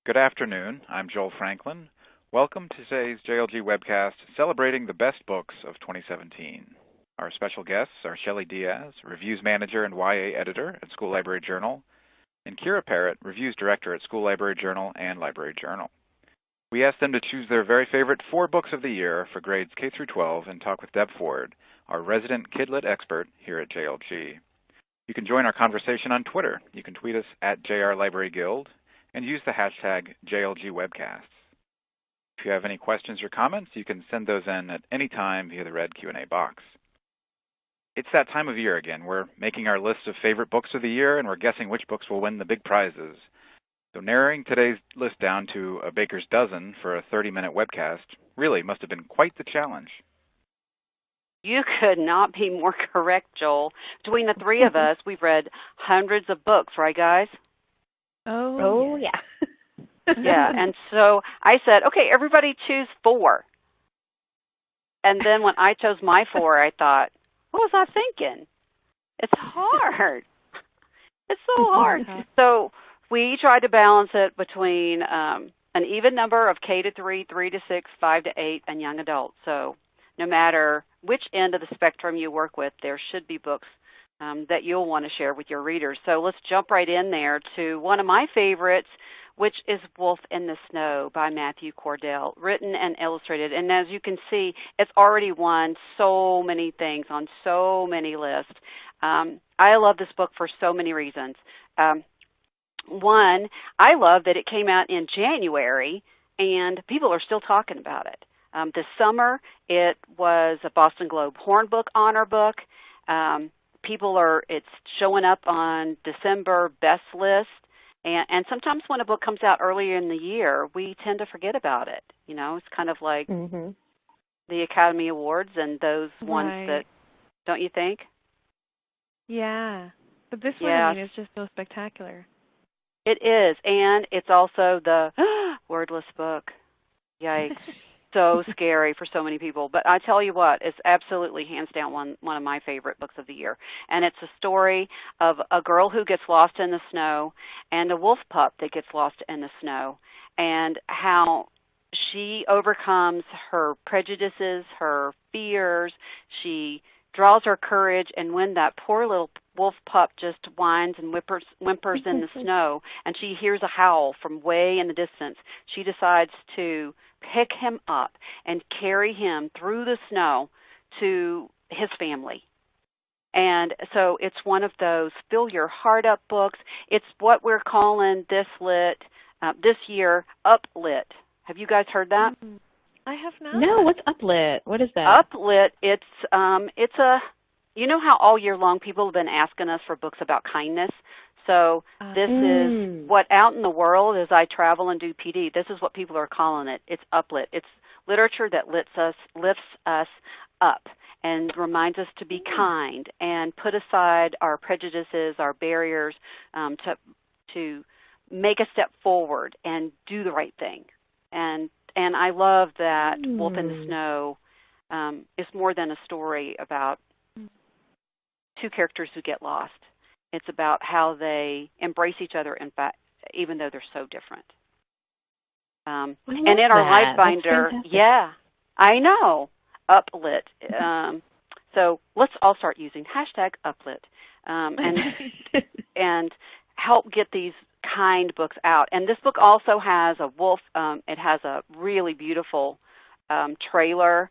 Good afternoon. I'm Joel Franklin. Welcome to today's JLG webcast celebrating the best books of 2017. Our special guests are Shelley Diaz, Reviews Manager and YA Editor at School Library Journal, and Kiera Parrott, Reviews Director at School Library Journal and Library Journal. We asked them to choose their very favorite 4 books of the year for grades K through 12 and talk with Deb Ford, our resident Kidlit expert here at JLG. You can join our conversation on Twitter. You can tweet us at JR Library Guild and use the hashtag JLGWebcasts. If you have any questions or comments, you can send those in at any time via the red Q&A box. It's that time of year again. We're making our list of favorite books of the year, and we're guessing which books will win the big prizes. So narrowing today's list down to a baker's dozen for a 30-minute webcast really must have been quite the challenge. You could not be more correct, Joel. Between the 3 of us, we've read hundreds of books, right, guys? Oh yeah. Yeah, and so I said, okay, everybody choose 4. And then when I chose my 4, I thought, what was I thinking? It's hard. It's so hard. So we tried to balance it between an even number of K to 3, 3 to 6, 5 to 8, and young adults. So no matter which end of the spectrum you work with, there should be books that you'll want to share with your readers. So let's jump right in there to one of my favorites, which is Wolf in the Snow by Matthew Cordell, written and illustrated. And as you can see, it's already won so many things on so many lists. I love this book for so many reasons. One, I love that it came out in January, and people are still talking about it. This summer, it was a Boston Globe Horn Book Honor Book. It's showing up on December best list. And sometimes when a book comes out earlier in the year, we tend to forget about it. You know, it's kind of like the Academy Awards and those ones that, don't you think? Yeah. But this one, I mean, is just so spectacular. It is. And it's also the wordless book. Yikes. So scary for so many people. But I tell you what, it's absolutely hands down one of my favorite books of the year. And it's a story of a girl who gets lost in the snow and a wolf pup that gets lost in the snow, and how she overcomes her prejudices, her fears. She draws her courage, and when that poor little wolf pup just whines and whimpers in the snow, and she hears a howl from way in the distance, she decides to pick him up and carry him through the snow to his family. And so it's one of those fill your heart up books. It's what we're calling this year Uplit. Have you guys heard that? I have not. No, what's Uplit? What is that? Uplit, it's you know how all year long people have been asking us for books about kindness? So this is what out in the world as I travel and do PD, this is what people are calling it. It's Uplit. It's literature that lifts us up and reminds us to be kind and put aside our prejudices, our barriers, to make a step forward and do the right thing. And I love that Wolf in the Snow is more than a story about 2 characters who get lost. It's about how they embrace each other, in fact, even though they're so different. And in our life binder, I know, Uplit. So let's all start using hashtag Uplit and help get these kind books out. And this book also has a wolf. It has a really beautiful trailer.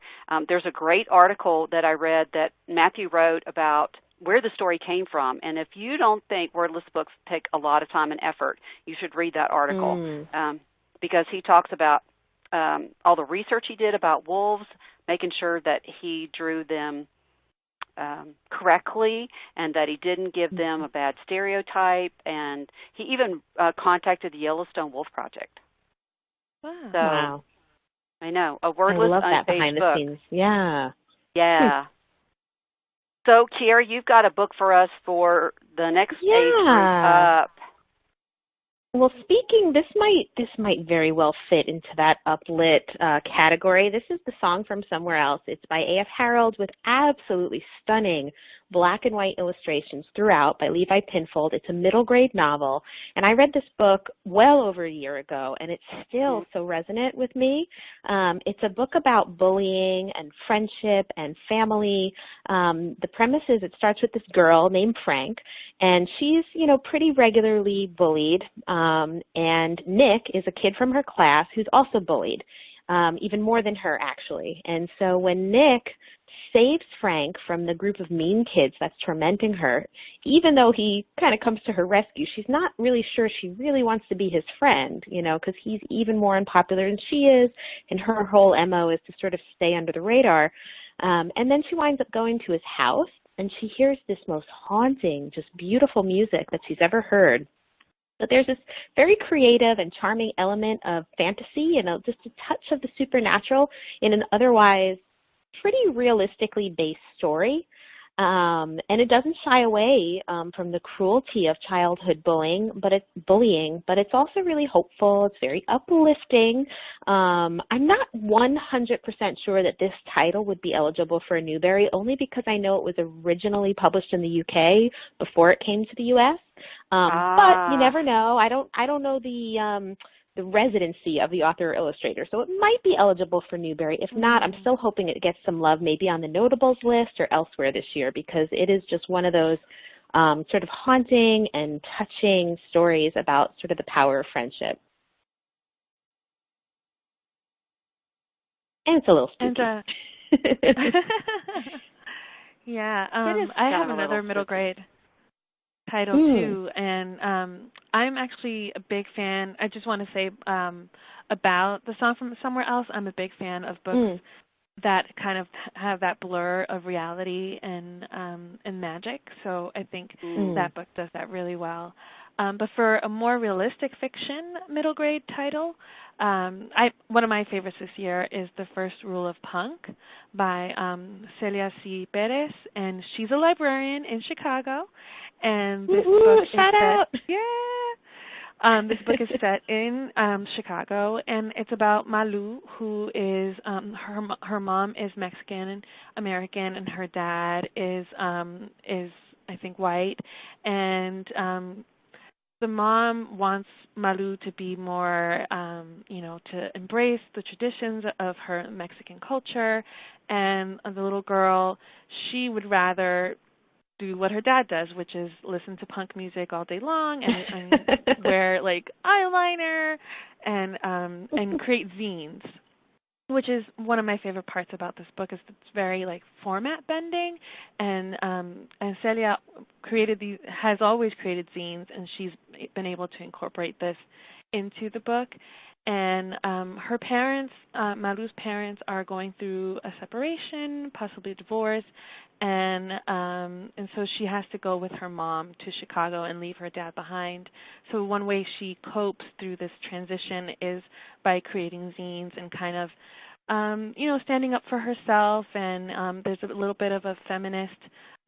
There's a great article that I read that Matthew wrote about where the story came from. And if you don't think wordless books take a lot of time and effort, you should read that article because he talks about all the research he did about wolves, making sure that he drew them correctly and that he didn't give them a bad stereotype. And he even contacted the Yellowstone Wolf Project. Wow. I know, a wordless, I love that unpaged behind book. the scenes. Yeah. Yeah. So, Kiera, you've got a book for us for the next age group up. Well, speaking, this might very well fit into that uplit category. This is The Song from Somewhere Else. It's by A.F. Harold with absolutely stunning black and white illustrations throughout by Levi Pinfold. It's a middle grade novel, and I read this book well over a year ago, and it's still so resonant with me. It's a book about bullying and friendship and family. The premise is it starts with this girl named Frank, and she's, pretty regularly bullied. And Nick is a kid from her class who's also bullied, even more than her, actually. And so when Nick saves Frank from the group of mean kids that's tormenting her, even though he kind of comes to her rescue, she's not really sure she really wants to be his friend, because he's even more unpopular than she is, and her whole MO is to sort of stay under the radar. And then she winds up going to his house, and she hears this most haunting, just beautiful music that she's ever heard. But there's this very creative and charming element of fantasy and just a touch of the supernatural in an otherwise pretty realistically based story. And it doesn't shy away from the cruelty of childhood bullying, but it's also really hopeful. It's very uplifting. I'm not 100% sure that this title would be eligible for a Newbery, only because I know it was originally published in the UK before it came to the US. But you never know. I don't know the residency of the author or illustrator, so it might be eligible for Newbery. If not, I'm still hoping it gets some love, maybe on the notables list or elsewhere this year, because it is just one of those sort of haunting and touching stories about sort of the power of friendship. And it's a little spooky. Yeah, I have another middle grade title too, and I'm actually a big fan. I just want to say about The Song from Somewhere Else, I'm a big fan of books that kind of have that blur of reality and magic. So I think that book does that really well. But for a more realistic fiction middle grade title, one of my favorites this year is The First Rule of Punk by Celia C. Perez, and she's a librarian in Chicago. And this book is set. Yeah. This book is set in Chicago, and it's about Malu, who is her mom is Mexican American, and her dad is I think white, and the mom wants Malu to be more, to embrace the traditions of her Mexican culture, and the little girl, she would rather do what her dad does, which is listen to punk music all day long and wear like eyeliner and create zines, which is one of my favorite parts about this book. Is it's very like format bending, and Celia has always created zines, and she's been able to incorporate this into the book. And her parents, Malu's parents, are going through a separation, possibly a divorce, and so she has to go with her mom to Chicago and leave her dad behind. So one way she copes through this transition is by creating zines and kind of, standing up for herself. And there's a little bit of a feminist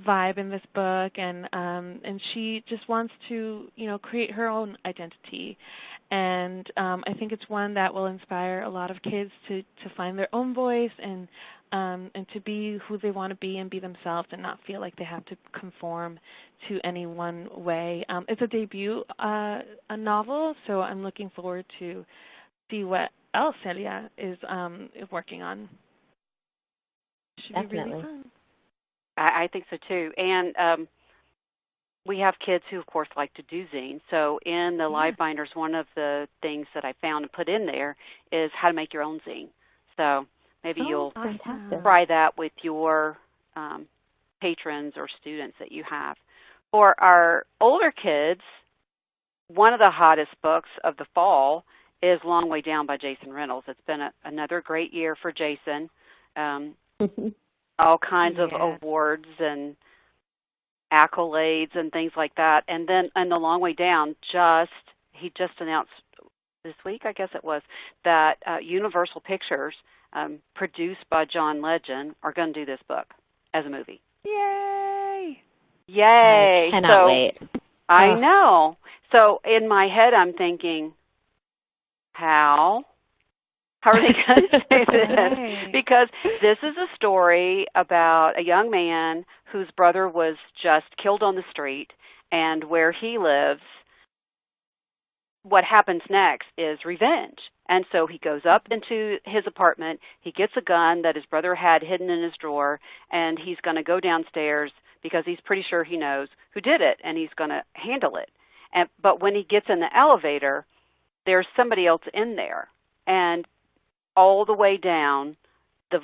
vibe in this book, and she just wants to, create her own identity. And I think it's one that will inspire a lot of kids to find their own voice and to be who they want to be and be themselves and not feel like they have to conform to any one way. It's a debut a novel, so I'm looking forward to see what else Celia is working on. Should Definitely. be really fun. I think so too. And we have kids who, of course, like to do zines. So in the live binders, one of the things that I found and put in there is how to make your own zine. So maybe you'll try that with your patrons or students that you have. For our older kids, one of the hottest books of the fall is Long Way Down by Jason Reynolds. It's been another great year for Jason. All kinds of awards and accolades and things like that. And then on The Long Way Down, he just announced this week, I guess it was, that Universal Pictures, produced by John Legend, are going to do this book as a movie. Yay! Yay! I cannot wait. I know. So in my head I'm thinking, how? How are they going to say this? Because this is a story about a young man whose brother was just killed on the street, and where he lives, what happens next is revenge. And so he goes up into his apartment, he gets a gun that his brother had hidden in his drawer, and he's going to go downstairs because he's pretty sure he knows who did it, and he's going to handle it. But when he gets in the elevator, there's somebody else in there. And all the way down, the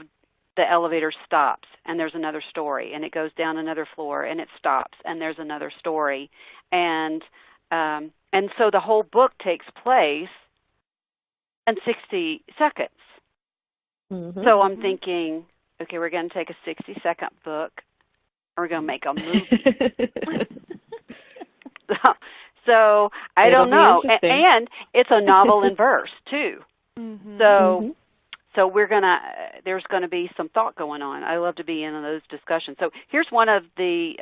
elevator stops, and there's another story, and it goes down another floor, and it stops, and there's another story, and so the whole book takes place in 60 seconds. Mm-hmm. So I'm thinking, okay, we're going to take a 60-second book, and we're going to make a movie. so I don't know, and it's a novel in verse too. Mm-hmm. So there's gonna be some thought going on. I love to be in those discussions. So here's one of the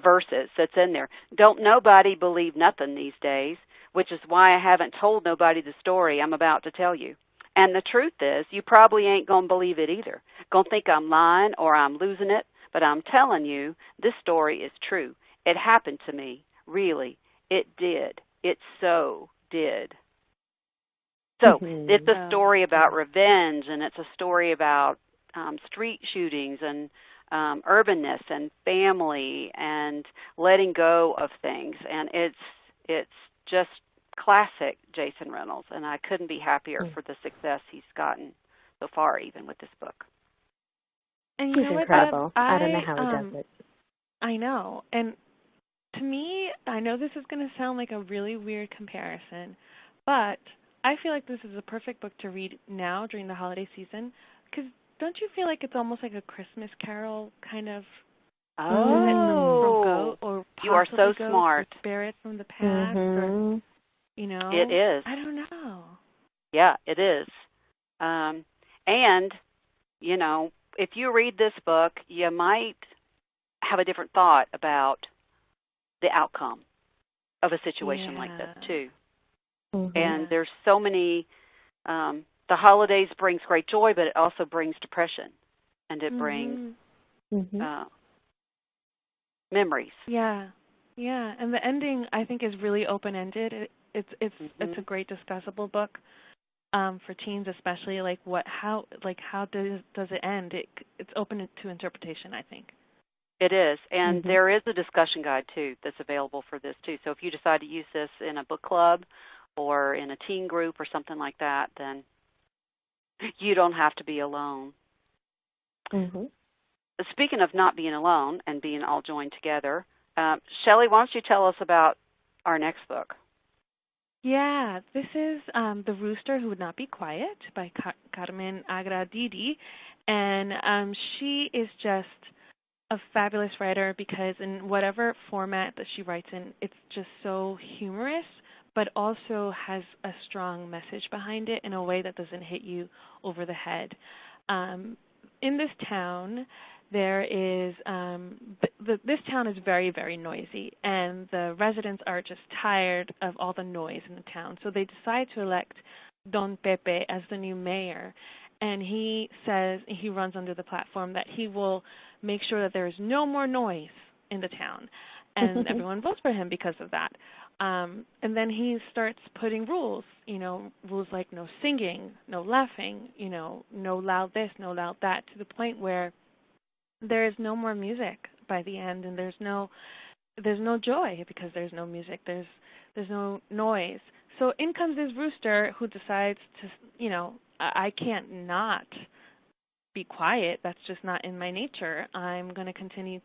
verses that's in there. Don't nobody believe nothing these days, which is why I haven't told nobody the story I'm about to tell you. And the truth is, you probably ain't gonna believe it either. Gonna think I'm lying or I'm losing it, but I'm telling you, this story is true. It happened to me, really. It did. It so did. So it's a story about revenge, and it's a story about street shootings and urbanness and family and letting go of things. And it's just classic Jason Reynolds, and I couldn't be happier for the success he's gotten so far, even with this book. And he's incredible. I don't know how he does it. I know. And to me, I know this is going to sound like a really weird comparison, but I feel like this is a perfect book to read now during the holiday season, because don't you feel like it's almost like a Christmas Carol kind of? Oh, or you are so smart. Spirit from the past, or, you know. It is. I don't know. Yeah, it is. And, you know, if you read this book, you might have a different thought about the outcome of a situation like this, too. Mm-hmm. And there's so many, the holidays brings great joy, but it also brings depression, and it brings memories. Yeah, and the ending I think is really open-ended. It's a great discussable book for teens, especially. Like how does it end? It's open to interpretation, I think. It is, and there is a discussion guide too that's available for this too. So if you decide to use this in a book club or in a teen group or something like that, then you don't have to be alone. Mm-hmm. Speaking of not being alone and being all joined together, Shelley, why don't you tell us about our next book? Yeah, this is The Rooster Who Would Not Be Quiet by Carmen Agradidi, and she is just a fabulous writer because in whatever format that she writes in, it's just so humorous, but also has a strong message behind it in a way that doesn't hit you over the head. In this town, there is, this town is very, very noisy, and the residents are just tired of all the noise in the town. So they decide to elect Don Pepe as the new mayor, and he says, he runs under the platform that he will make sure that there is no more noise in the town, and everyone votes for him because of that. And then he starts putting rules, rules like no singing, no laughing, no loud this, no loud that, to the point where there is no more music by the end, and there's no joy because there's no music, there's no noise. So in comes this rooster who decides to, I can't not be quiet. That's just not in my nature. I'm going to continue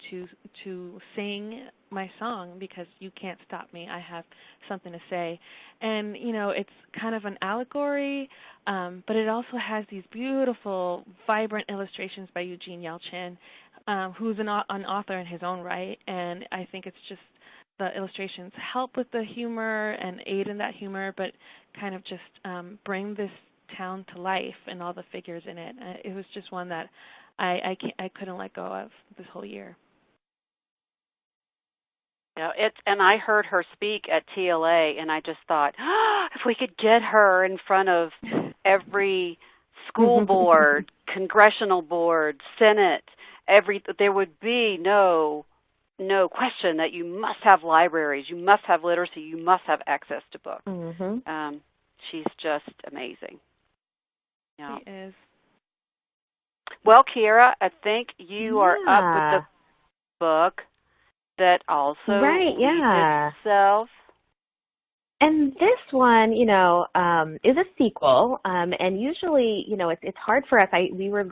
to sing my song because you can't stop me. I have something to say. And, it's kind of an allegory, but it also has these beautiful, vibrant illustrations by Eugene Yelchin, who's an author in his own right. And I think it's just the illustrations help with the humor and aid in that humor, but kind of just bring this town to life and all the figures in it. It was just one that I couldn't let go of this whole year. And I heard her speak at TLA, and I just thought, if we could get her in front of every school board, congressional board, Senate, there would be no question that you must have libraries, you must have literacy, you must have access to books. She's just amazing. Yeah. She is. Well, Kiera, I think you are up with the book that also reads itself. And this one, is a sequel, and usually, it's hard for us. We were,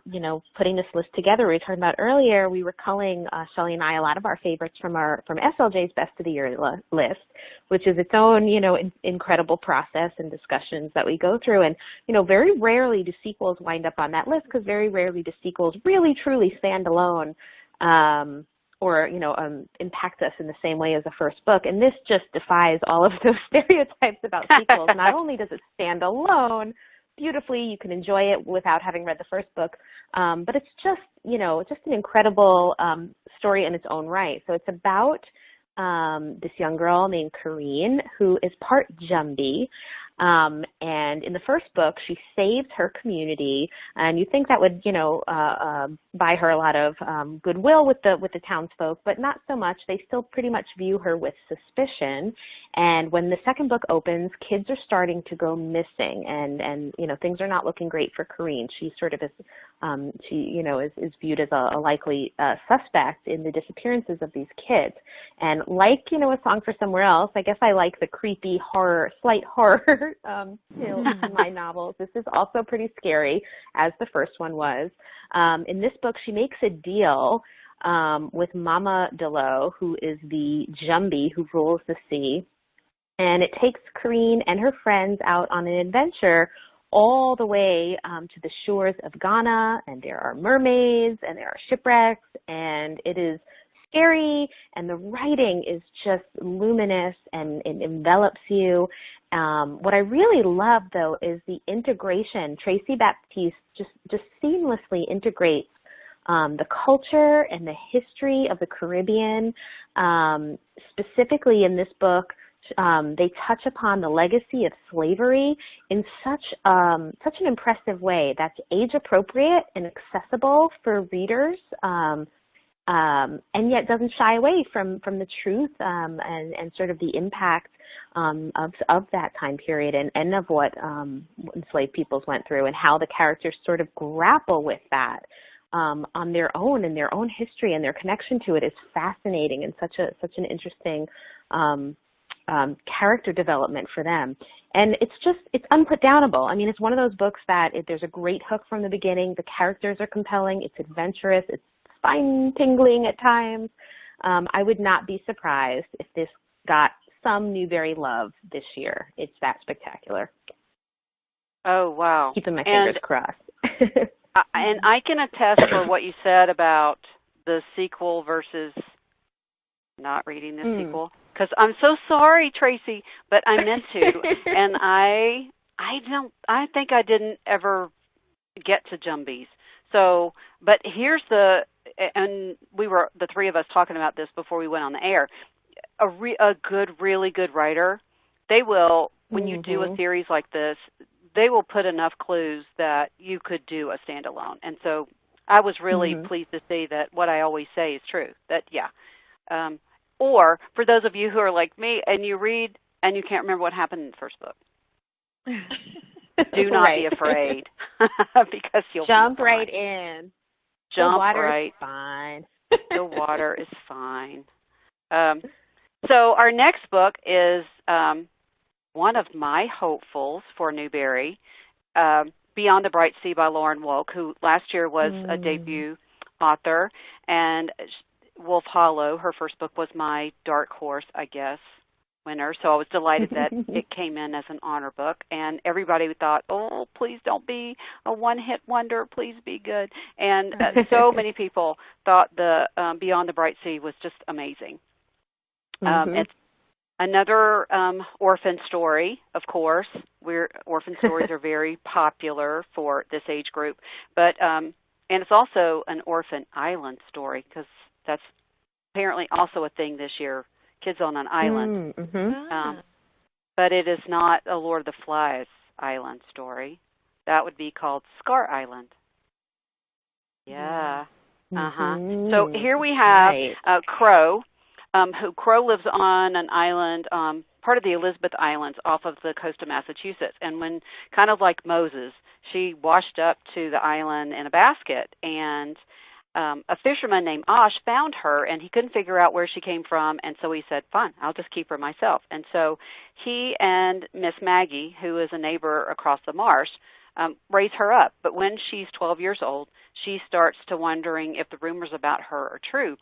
putting this list together. We were talking about earlier. We were culling, Shelley and I, a lot of our favorites from SLJ's Best of the Year list, which is its own, incredible process and discussions that we go through. And very rarely do sequels wind up on that list, because very rarely do sequels really truly stand alone. Or impact us in the same way as the first book. And this just defies all of those stereotypes about sequels. Not only does it stand alone beautifully, you can enjoy it without having read the first book, but it's just, just an incredible story in its own right. So it's about this young girl named Coraline, who is part Jumbie. And in the first book, she saves her community, and you think that would, buy her a lot of goodwill with the townsfolk, but not so much. They still pretty much view her with suspicion. And when the second book opens, kids are starting to go missing, and things are not looking great for Coraline. She sort of is, is viewed as a likely suspect in the disappearances of these kids. And like, A Song for Somewhere Else, I guess I like the creepy slight horror in my novels. This is also pretty scary, as the first one was. In this book, she makes a deal with Mama Delo, who is the Jumbie who rules the sea. And it takes Coraline and her friends out on an adventure all the way to the shores of Ghana, and there are mermaids, and there are shipwrecks, and it is scary, and the writing is just luminous, and it envelops you. What I really love, though, is the integration. Tracy Baptiste just seamlessly integrates the culture and the history of the Caribbean. Specifically in this book, they touch upon the legacy of slavery in such an impressive way that's age appropriate and accessible for readers. And yet doesn't shy away from the truth and sort of the impact of that time period and of what enslaved peoples went through, and how the characters sort of grapple with that on their own, and their own history, and their connection to it is fascinating, and such an interesting character development for them. And it's unputdownable. I mean, it's one of those books that there's a great hook from the beginning. The characters are compelling. It's adventurous. It's spine-tingling at times. I would not be surprised if this got some Newbery love this year. It's that spectacular. Oh, wow. Keeping my fingers crossed. And I can attest for what you said about the sequel versus not reading the sequel. Because I'm so sorry, Tracy, but I meant to. And I think I didn't ever get to Jumbies. So, but here's and we were, the three of us, talking about this before we went on the air. A really good writer, they will, when you do a series like this, they will put enough clues that you could do a standalone. And so I was really pleased to see that what I always say is true, that, or for those of you who are like me and you read and you can't remember what happened in the first book, do not be afraid because you'll jump right in. Jump the water right. Is fine. The water is fine. So our next book is one of my hopefuls for Newbery, Beyond the Bright Sea by Lauren Wolk, who last year was a debut author, and Wolf Hollow, her first book, was my dark horse, I guess, winner. So I was delighted that it came in as an honor book, and everybody thought, oh, please don't be a one-hit wonder, please be good. And so many people thought the Beyond the Bright Sea was just amazing. It's another orphan story, of course. Orphan stories are very popular for this age group, but and it's also an orphan island story, because that's apparently also a thing this year. Kids on an Island. Mm-hmm. But it is not a Lord of the Flies Island story. That would be called Scar Island. Yeah. Mm-hmm. So here we have Right. Crow. Crow lives on an island, part of the Elizabeth Islands off of the coast of Massachusetts. And when, kind of like Moses, she washed up to the island in a basket. And a fisherman named Osh found her, and he couldn't figure out where she came from. And so he said, fine, I'll just keep her myself. And so he and Miss Maggie, who is a neighbor across the marsh, raise her up. But when she's 12 years old, she starts to wondering if the rumors about her are true.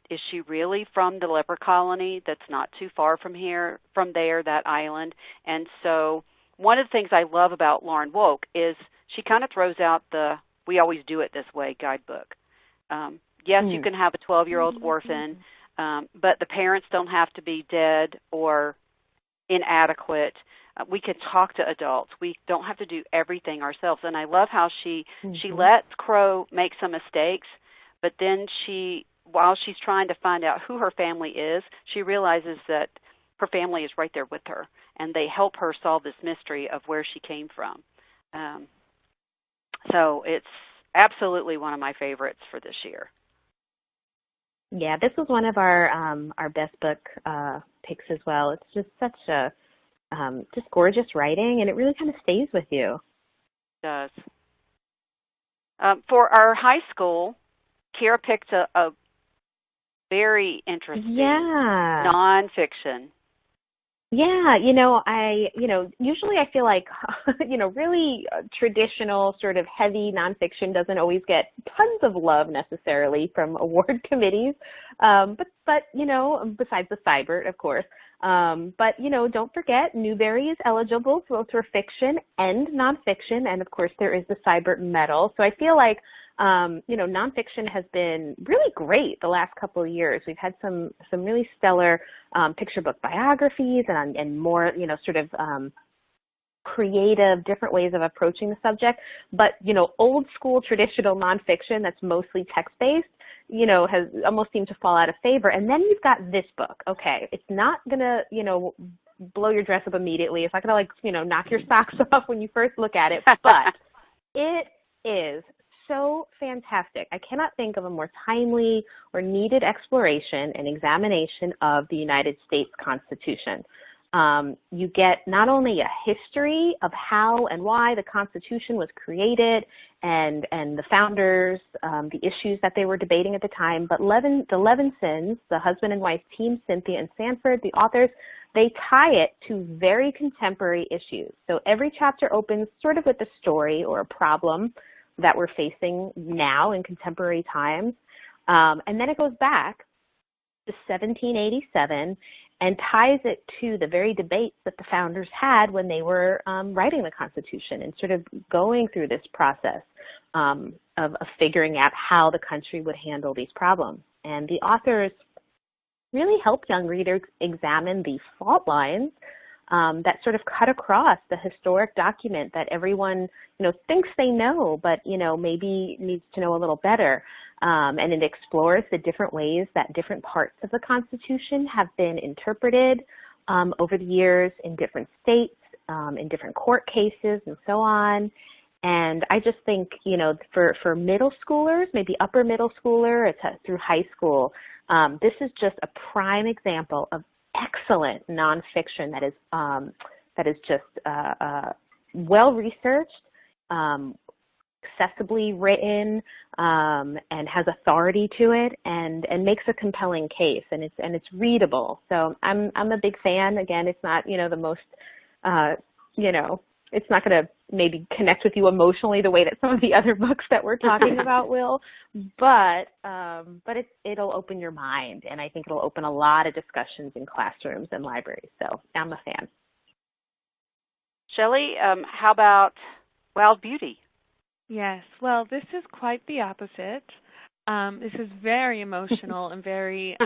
Is she really from the leper colony that's not too far from there, that island? And so one of the things I love about Lauren Wolk is she kind of throws out the "we always do it this way" guidebook. Yes, you can have a 12-year-old orphan, but the parents don't have to be dead or inadequate. We can talk to adults. We don't have to do everything ourselves. And I love how she lets Crow make some mistakes, but then while she's trying to find out who her family is, she realizes that her family is right there with her, and they help her solve this mystery of where she came from. So it's absolutely one of my favorites for this year. Yeah, this was one of our best book picks as well. It's just such a just gorgeous writing, and it really kind of stays with you. It does. For our high school, Kiera picked a very interesting nonfiction. Yeah, usually I feel like, really traditional sort of heavy nonfiction doesn't always get tons of love necessarily from award committees. But besides the Cybert, of course. But don't forget, Newbery is eligible both for fiction and nonfiction. And of course, there is the Cybert Medal. So I feel like, nonfiction has been really great the last couple of years. We've had some really stellar picture book biographies and more, sort of creative, different ways of approaching the subject. But, old school traditional nonfiction that's mostly text-based, has almost seemed to fall out of favor. And then you've got this book. Okay, it's not going to, blow your dress up immediately. It's not going to, knock your socks off when you first look at it. But it is so fantastic. I cannot think of a more timely or needed exploration and examination of the United States Constitution. You get not only a history of how and why the Constitution was created and the founders, the issues that they were debating at the time, but the Levinsons, the husband and wife team, Cynthia and Sanford, the authors, they tie it to very contemporary issues. So every chapter opens sort of with a story or a problem that we're facing now in contemporary times. And then it goes back to 1787 and ties it to the very debates that the founders had when they were writing the Constitution and sort of going through this process of figuring out how the country would handle these problems. And the authors really help young readers examine the fault lines that sort of cut across the historic document that everyone, thinks they know, but, maybe needs to know a little better. And it explores the different ways that different parts of the Constitution have been interpreted over the years in different states, in different court cases, and so on. And I just think, for middle schoolers, maybe upper middle schooler through high school, this is just a prime example of excellent nonfiction that is just well researched, accessibly written, and has authority to it, and makes a compelling case, and it's readable. So I'm a big fan. Again, it's not the most it's not going to maybe connect with you emotionally the way that some of the other books that we're talking about will, but it'll open your mind, and I think it'll open a lot of discussions in classrooms and libraries. So I'm a fan. Shelley, how about Wild Beauty? Yes, well, this is quite the opposite. This is very emotional and very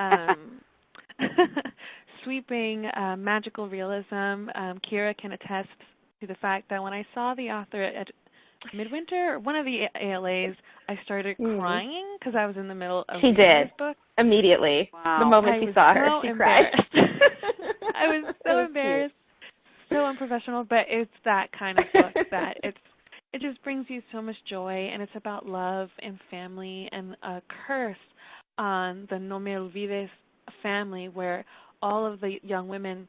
sweeping, magical realism. Kiera can attest to the fact that when I saw the author Midwinter or one of the ALAs, I started crying because I was in the middle of reading this book. Immediately. Wow. The moment she saw her, she cried. I was so embarrassed, so unprofessional, but it's that kind of book that it just brings you so much joy, and it's about love and family and a curse on the No Me Olvides family where all of the young women,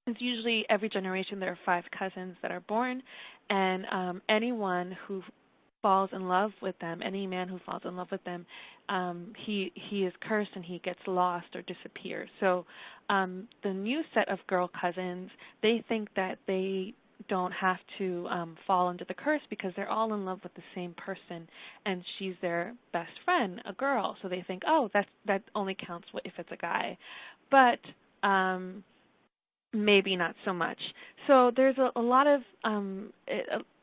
it's usually every generation there are 5 cousins that are born, and anyone who falls in love with them, any man who falls in love with them, he is cursed and he gets lost or disappears. So the new set of girl cousins, they think that they don't have to fall under the curse because they're all in love with the same person, and she's their best friend, a girl. So they think, oh, that only counts if it's a guy. But maybe not so much. So there's a lot of,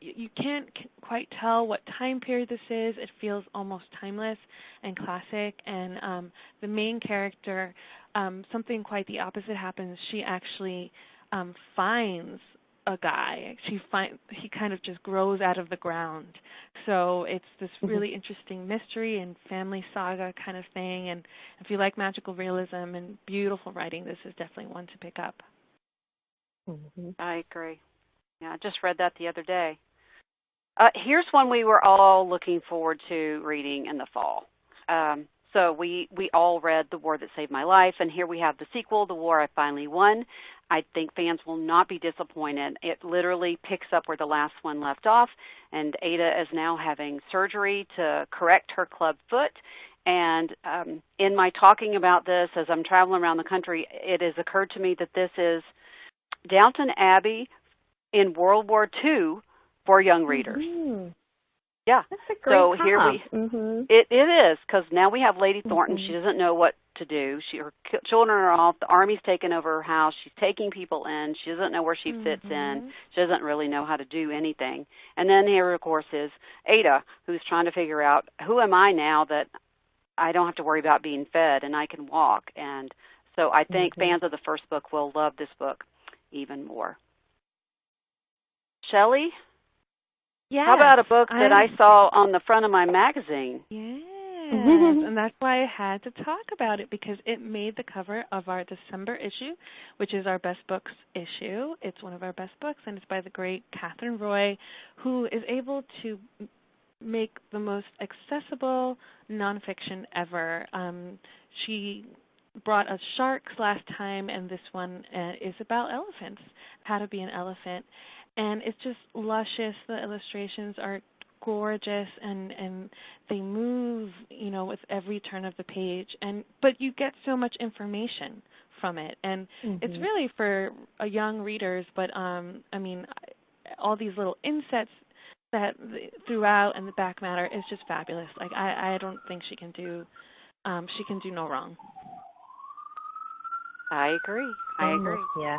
you can't quite tell what time period this is. It feels almost timeless and classic. And the main character, something quite the opposite happens. She actually finds a guy. He kind of just grows out of the ground. So it's this really interesting mystery and family saga kind of thing. And if you like magical realism and beautiful writing, this is definitely one to pick up. I agree. Yeah, I just read that the other day. Here's one we were all looking forward to reading in the fall. So we all read The War That Saved My Life, and here we have the sequel, The War I Finally Won. I think fans will not be disappointed. It literally picks up where the last one left off, and Ada is now having surgery to correct her club foot. And in my talking about this, as I'm traveling around the country, it has occurred to me that this is Downton Abbey in World War II for young readers. Yeah. That's a great comp. Here it is, because now we have Lady Thornton. She doesn't know what to do. Her children are off. The army's taken over her house. She's taking people in. She doesn't know where she fits in. She doesn't really know how to do anything. And then here, of course, is Ada, who's trying to figure out, who am I now that I don't have to worry about being fed and I can walk? And so I think fans of the first book will love this book even more. Shelley? Yeah. How about a book that I saw on the front of my magazine? Yes, and that's why I had to talk about it, because it made the cover of our December issue, which is our Best Books issue. It's one of our best books, and it's by the great Catherine Roy, who is able to make the most accessible nonfiction ever. She brought us sharks last time, and this one is about elephants, how to be an elephant. And it's just luscious. The illustrations are gorgeous, and they move, with every turn of the page. But you get so much information from it, and it's really for young readers. But all these little insets that throughout and the back matter is just fabulous. Like I don't think she can do no wrong. I agree. Yeah.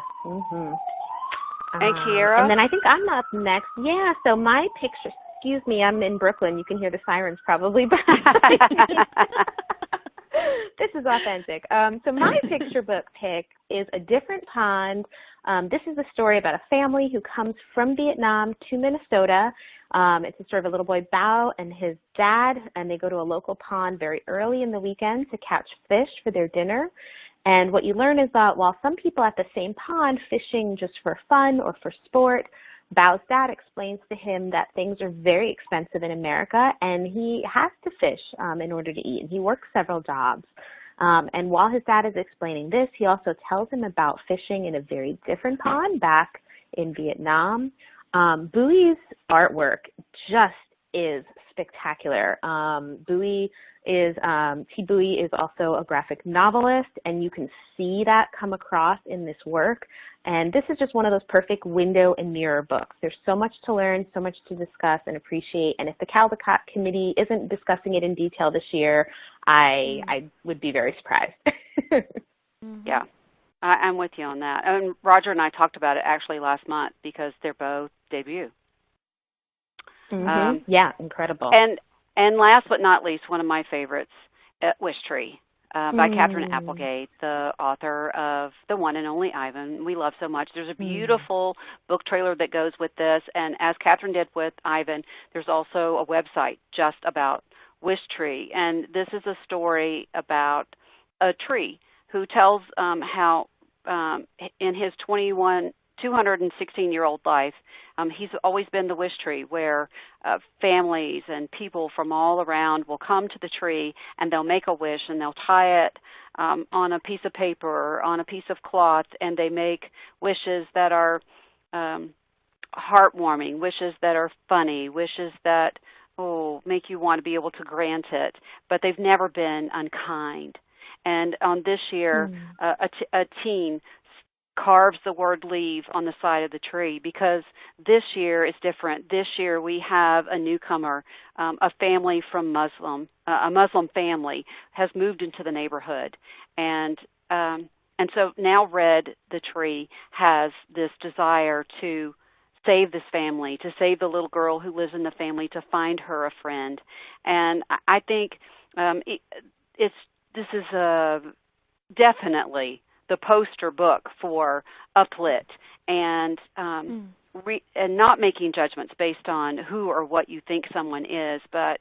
And Kiera? And then I think I'm up next. Yeah, so my picture, excuse me, I'm in Brooklyn. You can hear the sirens probably behind me. This is authentic. So my picture book pick is A Different Pond. This is a story about a family who comes from Vietnam to Minnesota. It's a story of a little boy, Bao, and his dad, and they go to a local pond very early in the weekend to catch fish for their dinner. And what you learn is that while some people at the same pond fishing just for fun or for sport, Bao's dad explains to him that things are very expensive in America, and he has to fish in order to eat. And he works several jobs. And while his dad is explaining this, he also tells him about fishing in a very different pond back in Vietnam. Bowie's artwork just is spectacular. T. Bowie is also a graphic novelist, and you can see that come across in this work. And this is just one of those perfect window and mirror books. There's so much to learn, so much to discuss and appreciate. And if the Caldecott Committee isn't discussing it in detail this year, I would be very surprised. Yeah, I'm with you on that. And Roger and I talked about it actually last month because they're both debut. Yeah, incredible. And last but not least, one of my favorites, Wish Tree. by Katherine Applegate, the author of The One and Only Ivan, we love so much. There's a beautiful book trailer that goes with this, and as Katherine did with Ivan, there's also a website just about Wish Tree, and this is a story about a tree who tells how in his 216-year-old life, he's always been the wish tree where families and people from all around will come to the tree and they'll make a wish and they'll tie it on a piece of paper or on a piece of cloth, and they make wishes that are heartwarming, wishes that are funny, wishes that make you want to be able to grant it, but they've never been unkind. And on this year, a teen carves the word leave on the side of the tree because this year is different. This year we have a newcomer, a family from a Muslim family has moved into the neighborhood. And so now Red, the tree, has this desire to save this family, to save the little girl who lives in the family, to find her a friend. And I think this is definitely the poster book for Uplit and not making judgments based on who or what you think someone is, but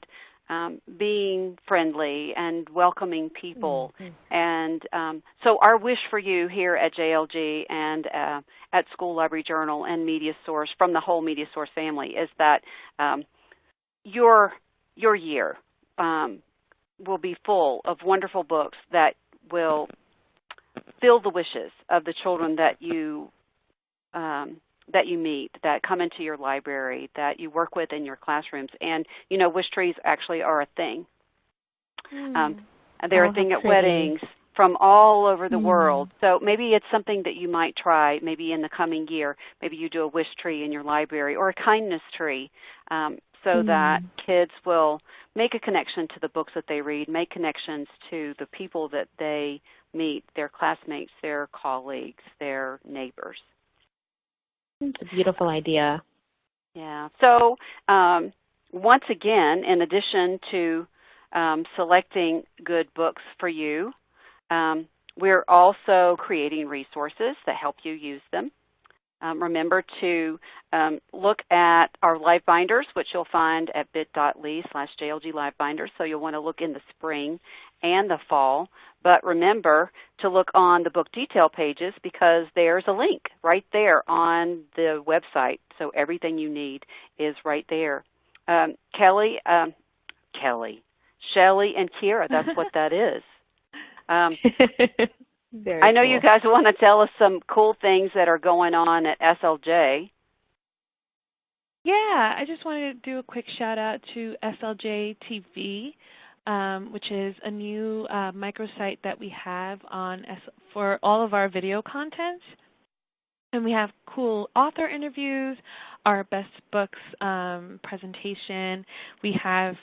being friendly and welcoming people. And so our wish for you here at JLG and at School Library Journal and Media Source, from the whole Media Source family, is that your year will be full of wonderful books that will fill the wishes of the children that you meet, that come into your library, that you work with in your classrooms. And, wish trees actually are a thing. They're a thing at weddings from all over the world. So maybe it's something that you might try maybe in the coming year. Maybe you do a wish tree in your library or a kindness tree so that kids will make a connection to the books that they read, make connections to the people that they meet, their classmates, their colleagues, their neighbors. It's a beautiful idea. Yeah. So once again, in addition to selecting good books for you, we're also creating resources that help you use them. Remember to look at our live binders, which you'll find at bit.ly/JLG live binders. So you'll want to look in the spring and the fall. But remember to look on the book detail pages because there's a link right there on the website. So everything you need is right there. Shelley and Kiera, that's what that is. I know you guys want to tell us some cool things that are going on at SLJ. Yeah, I just wanted to do a quick shout out to SLJ TV, which is a new microsite that we have for all of our video content. And we have cool author interviews, our best books presentation. We have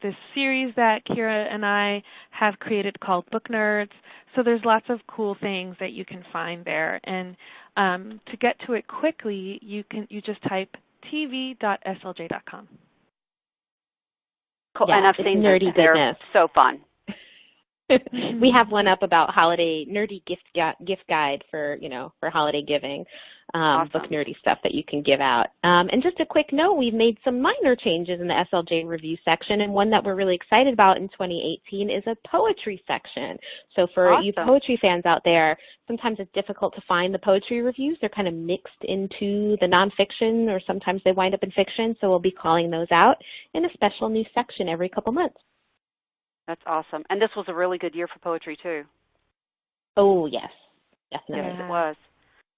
this series that Kiera and I have created called Book Nerds. So there's lots of cool things that you can find there. And to get to it quickly, you just type tv.slj.com. Cool. Yeah, and I've seen nerdy goodness. They're so fun. We have one up about nerdy gift guide for holiday giving, awesome. Book nerdy stuff that you can give out. And just a quick note, we've made some minor changes in the SLJ review section, and one that we're really excited about in 2018 is a poetry section. So for you poetry fans out there, sometimes it's difficult to find the poetry reviews. They're kind of mixed into the nonfiction, or sometimes they wind up in fiction, so we'll be calling those out in a special new section every couple months. That's awesome. And this was a really good year for poetry, too. Oh, yes. Definitely. Yes, it was.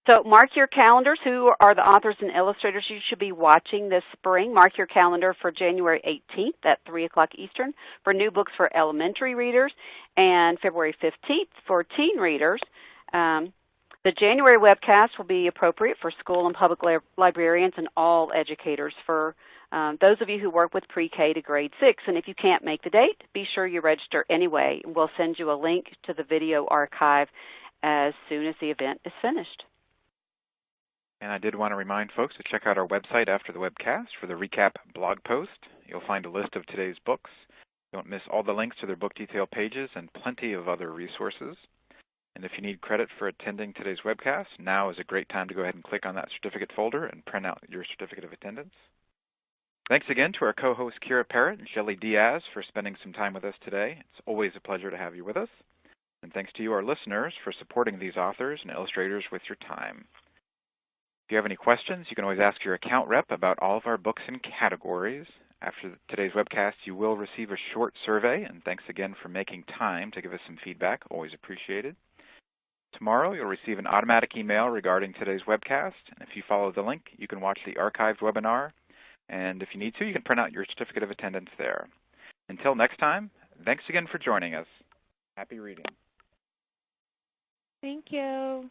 So mark your calendars. Who are the authors and illustrators you should be watching this spring? Mark your calendar for January 18th at 3 o'clock Eastern for new books for elementary readers, and February 15th for teen readers. The January webcast will be appropriate for school and public librarians and all educators, for those of you who work with pre-K to grade 6. And if you can't make the date, be sure you register anyway. We'll send you a link to the video archive as soon as the event is finished. And I did want to remind folks to check out our website after the webcast for the recap blog post. You'll find a list of today's books, Don't miss all the links to their book detail pages and plenty of other resources. And if you need credit for attending today's webcast, now is a great time to go ahead and click on that certificate folder and print out your certificate of attendance. Thanks again to our co-hosts Kiera Parrott and Shelley Diaz for spending some time with us today. It's always a pleasure to have you with us. And thanks to you, our listeners, for supporting these authors and illustrators with your time. If you have any questions, you can always ask your account rep about all of our books and categories. After today's webcast, you will receive a short survey, and thanks again for making time to give us some feedback. Always appreciated. Tomorrow, you'll receive an automatic email regarding today's webcast, and if you follow the link, you can watch the archived webinar, and if you need to, you can print out your certificate of attendance there. Until next time, thanks again for joining us. Happy reading. Thank you.